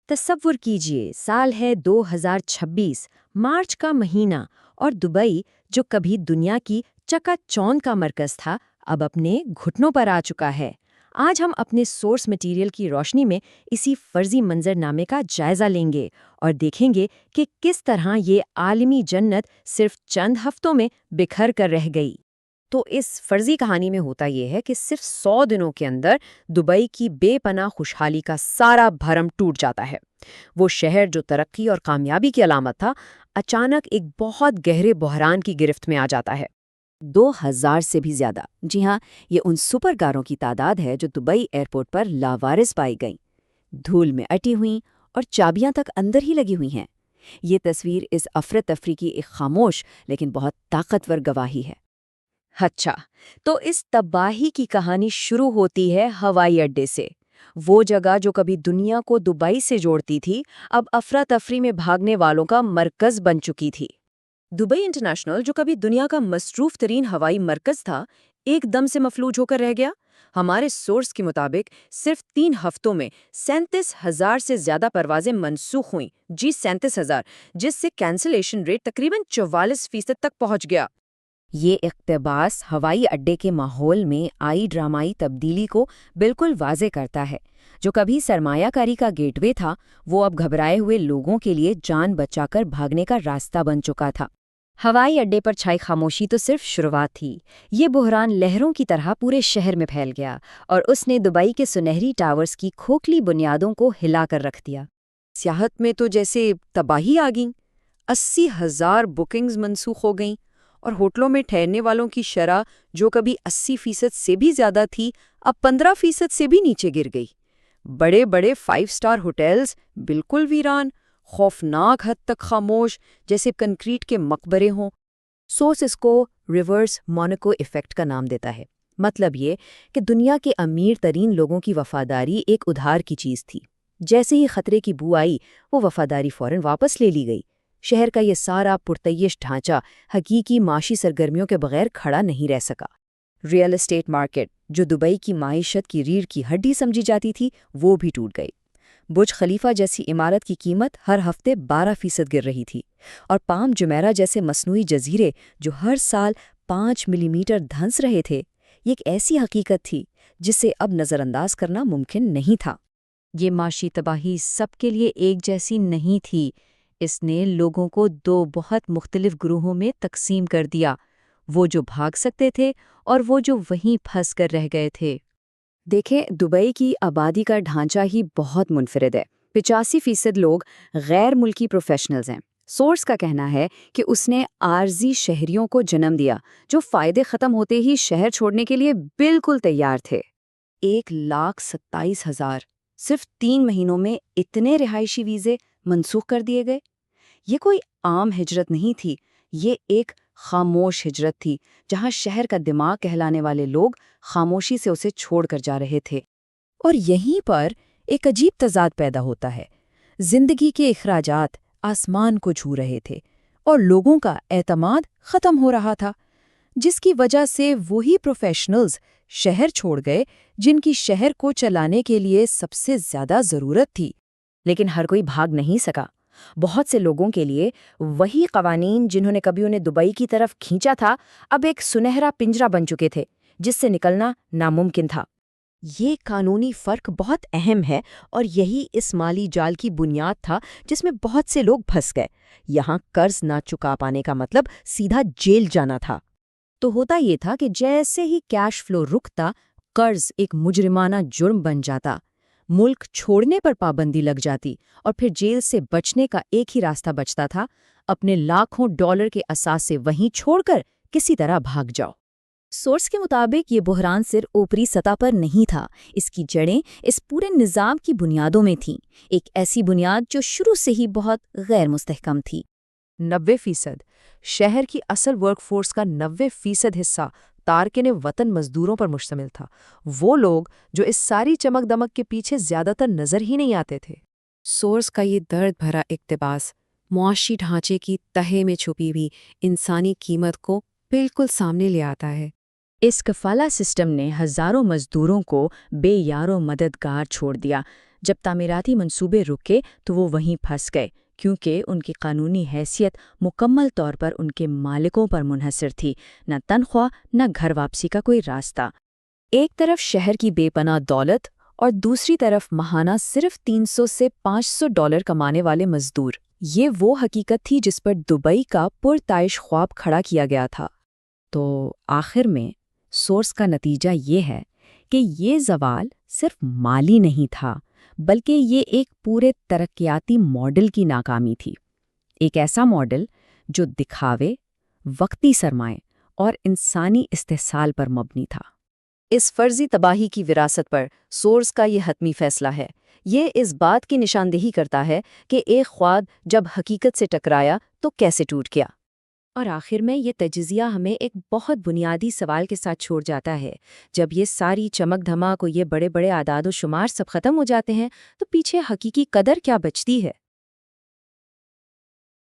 تصور کیجئے سال ہے 2026، مارچ کا مہینہ، اور دبئی جو کبھی دنیا کی چکا چوند کا مرکز تھا اب اپنے گھٹنوں پر آ چکا ہے۔ آج ہم اپنے سورس مٹیریل کی روشنی میں اسی فرضی منظر نامے کا جائزہ لیں گے اور دیکھیں گے کہ کس طرح یہ عالمی جنت صرف چند ہفتوں میں بکھر کر رہ گئی۔ تو اس فرضی کہانی میں ہوتا یہ ہے کہ صرف 100 دنوں کے اندر دبئی کی بے پناہ خوشحالی کا سارا بھرم ٹوٹ جاتا ہے۔ وہ شہر جو ترقی اور کامیابی کی علامت تھا، اچانک ایک بہت گہرے بحران کی گرفت میں آ جاتا ہے۔ 2000 سے بھی زیادہ، جی ہاں، یہ ان سپر کاروں کی تعداد ہے جو دبئی ایئرپورٹ پر لاوارث پائی گئیں، دھول میں اٹی ہوئیں اور چابیاں تک اندر ہی لگی ہوئی ہیں۔ یہ تصویر اس افرتفری کی ایک خاموش لیکن بہت طاقتور گواہی ہے۔ اچھا، تو اس تباہی کی کہانی شروع ہوتی ہے ہوائی اڈے سے۔ وہ جگہ جو کبھی دنیا کو دبئی سے جوڑتی تھی، اب افراتفری میں بھاگنے والوں کا مرکز بن چکی تھی۔ دبئی انٹرنیشنل، جو کبھی دنیا کا مصروف ترین ہوائی مرکز تھا، ایک دم سے مفلوج ہو کر رہ گیا۔ ہمارے سورس کے مطابق صرف 3 ہفتوں میں 37,000 سے زیادہ پروازیں منسوخ ہوئیں، 37,000، جس سے کینسلیشن ریٹ تقریباً 44% تک پہنچ گیا۔ یہ اقتباس ہوائی اڈے کے ماحول میں آئی ڈرامائی تبدیلی کو بالکل واضح کرتا ہے۔ جو کبھی سرمایہ کاری کا گیٹ وے تھا، وہ اب گھبرائے ہوئے لوگوں کے لیے جان بچا کر بھاگنے کا راستہ بن چکا تھا۔ ہوائی اڈے پر چھائی خاموشی تو صرف شروعات تھی۔ یہ بحران لہروں کی طرح پورے شہر میں پھیل گیا اور اس نے دبئی کے سنہری ٹاورز کی کھوکھلی بنیادوں کو ہلا کر رکھ دیا۔ سیاحت میں تو جیسے تباہی آ گئی۔ 80,000 بکنگز منسوخ ہو گئیں اور ہوٹلوں میں ٹھہرنے والوں کی شرح جو کبھی 80% سے بھی زیادہ تھی، اب 15% سے بھی نیچے گر گئی۔ بڑے بڑے 5 اسٹار ہوٹلز بالکل ویران، خوفناک حد تک خاموش، جیسے کنکریٹ کے مقبرے ہوں۔ سورس اس کو ریورس مونیکو ایفیکٹ کا نام دیتا ہے۔ مطلب یہ کہ دنیا کے امیر ترین لوگوں کی وفاداری ایک ادھار کی چیز تھی۔ جیسے ہی خطرے کی بو آئی، وہ وفاداری فوراً واپس لے لی گئی۔ شہر کا یہ سارا پرتعیش ڈھانچہ حقیقی معاشی سرگرمیوں کے بغیر کھڑا نہیں رہ سکا۔ ریئل اسٹیٹ مارکیٹ، جو دبئی کی معیشت کی ریڑھ کی ہڈی سمجھی جاتی تھی، وہ بھی ٹوٹ گئی۔ برج خلیفہ جیسی عمارت کی قیمت ہر ہفتے 12% گر رہی تھی، اور پام جمیرہ جیسے مصنوعی جزیرے جو ہر سال 5 ملی میٹر دھنس رہے تھے، یہ ایک ایسی حقیقت تھی جسے اب نظر انداز کرنا ممکن نہیں تھا۔ یہ معاشی تباہی سب کے لیے ایک جیسی نہیں تھی۔ اس نے لوگوں کو 2 بہت مختلف گروہوں میں تقسیم کر دیا، وہ جو بھاگ سکتے تھے اور وہ جو وہیں پھنس کر رہ گئے تھے۔ دیکھیں، دبئی کی آبادی کا ڈھانچہ ہی بہت منفرد ہے۔ 85% لوگ غیر ملکی پروفیشنلز ہیں۔ سورس کا کہنا ہے کہ اس نے عارضی شہریوں کو جنم دیا جو فائدے ختم ہوتے ہی شہر چھوڑنے کے لیے بالکل تیار تھے۔ 1,27,000 صرف 3 مہینوں میں اتنے رہائشی ویزے منسوخ کر دیے گئے۔ یہ کوئی عام ہجرت نہیں تھی، یہ ایک خاموش ہجرت تھی، جہاں شہر کا دماغ کہلانے والے لوگ خاموشی سے اسے چھوڑ کر جا رہے تھے۔ اور یہیں پر ایک عجیب تضاد پیدا ہوتا ہے۔ زندگی کے اخراجات آسمان کو چھو رہے تھے اور لوگوں کا اعتماد ختم ہو رہا تھا، جس کی وجہ سے وہی پروفیشنلز شہر چھوڑ گئے جن کی شہر کو چلانے کے لیے سب سے زیادہ ضرورت تھی۔ لیکن ہر کوئی بھاگ نہیں سکا۔ بہت سے لوگوں کے لیے وہی قوانین جنہوں نے کبھی انہیں دبئی کی طرف کھینچا تھا، اب ایک سنہرا پنجرہ بن چکے تھے جس سے نکلنا ناممکن تھا۔ یہ قانونی فرق بہت اہم ہے اور یہی اس مالی جال کی بنیاد تھا جس میں بہت سے لوگ پھنس گئے۔ یہاں قرض نہ چکا پانے کا مطلب سیدھا جیل جانا تھا۔ تو ہوتا یہ تھا کہ جیسے ہی کیش فلو رکتا، قرض ایک مجرمانہ جرم بن جاتا، ملک چھوڑنے پر پابندی لگ جاتی، اور پھر جیل سے بچنے کا ایک ہی راستہ بچتا تھا، اپنے لاکھوں ڈالر کے اثاثے وہیں چھوڑ کر کسی طرح بھاگ جاؤ۔ سورس کے مطابق یہ بحران صرف اوپری سطح پر نہیں تھا، اس کی جڑیں اس پورے نظام کی بنیادوں میں تھیں، ایک ایسی بنیاد جو شروع سے ہی بہت غیر مستحکم تھی۔ 90% شہر کی اصل ورک فورس کا 90% حصہ تارکین وطن مزدوروں پر مشتمل تھا، وہ لوگ جو اس ساری چمک دمک کے پیچھے زیادہ تر نظر ہی نہیں آتے تھے۔ سورس کا یہ درد بھرا اقتباس معاشی ڈھانچے کی تہہ میں چھپی ہوئی انسانی قیمت کو بالکل سامنے لے آتا ہے۔ اس کفالہ سسٹم نے ہزاروں مزدوروں کو بے یار و مددگار چھوڑ دیا، جب تعمیراتی منصوبے رکے تو وہ وہیں پھنس گئے، کیونکہ ان کی قانونی حیثیت مکمل طور پر ان کے مالکوں پر منحصر تھی، نہ تنخواہ نہ گھر واپسی کا کوئی راستہ۔ ایک طرف شہر کی بے پناہ دولت اور دوسری طرف ماہانہ صرف $300 سے $500 کمانے والے مزدور۔ یہ وہ حقیقت تھی جس پر دبئی کا پرتعیش خواب کھڑا کیا گیا تھا۔ تو آخر میں سورس کا نتیجہ یہ ہے کہ یہ زوال صرف مالی نہیں تھا، بلکہ یہ ایک پورے ترقیاتی ماڈل کی ناکامی تھی۔ ایک ایسا ماڈل جو دکھاوے، وقتی سرمائے اور انسانی استحصال پر مبنی تھا۔ اس فرضی تباہی کی وراثت پر سورس کا یہ حتمی فیصلہ ہے۔ یہ اس بات کی نشاندہی کرتا ہے کہ ایک خواب جب حقیقت سے ٹکرایا تو کیسے ٹوٹ گیا۔ اور آخر میں یہ تجزیہ ہمیں ایک بہت بنیادی سوال کے ساتھ چھوڑ جاتا ہے۔ جب یہ ساری چمک دھماک اور یہ بڑے بڑے اعداد و شمار سب ختم ہو جاتے ہیں تو پیچھے حقیقی قدر کیا بچتی ہے؟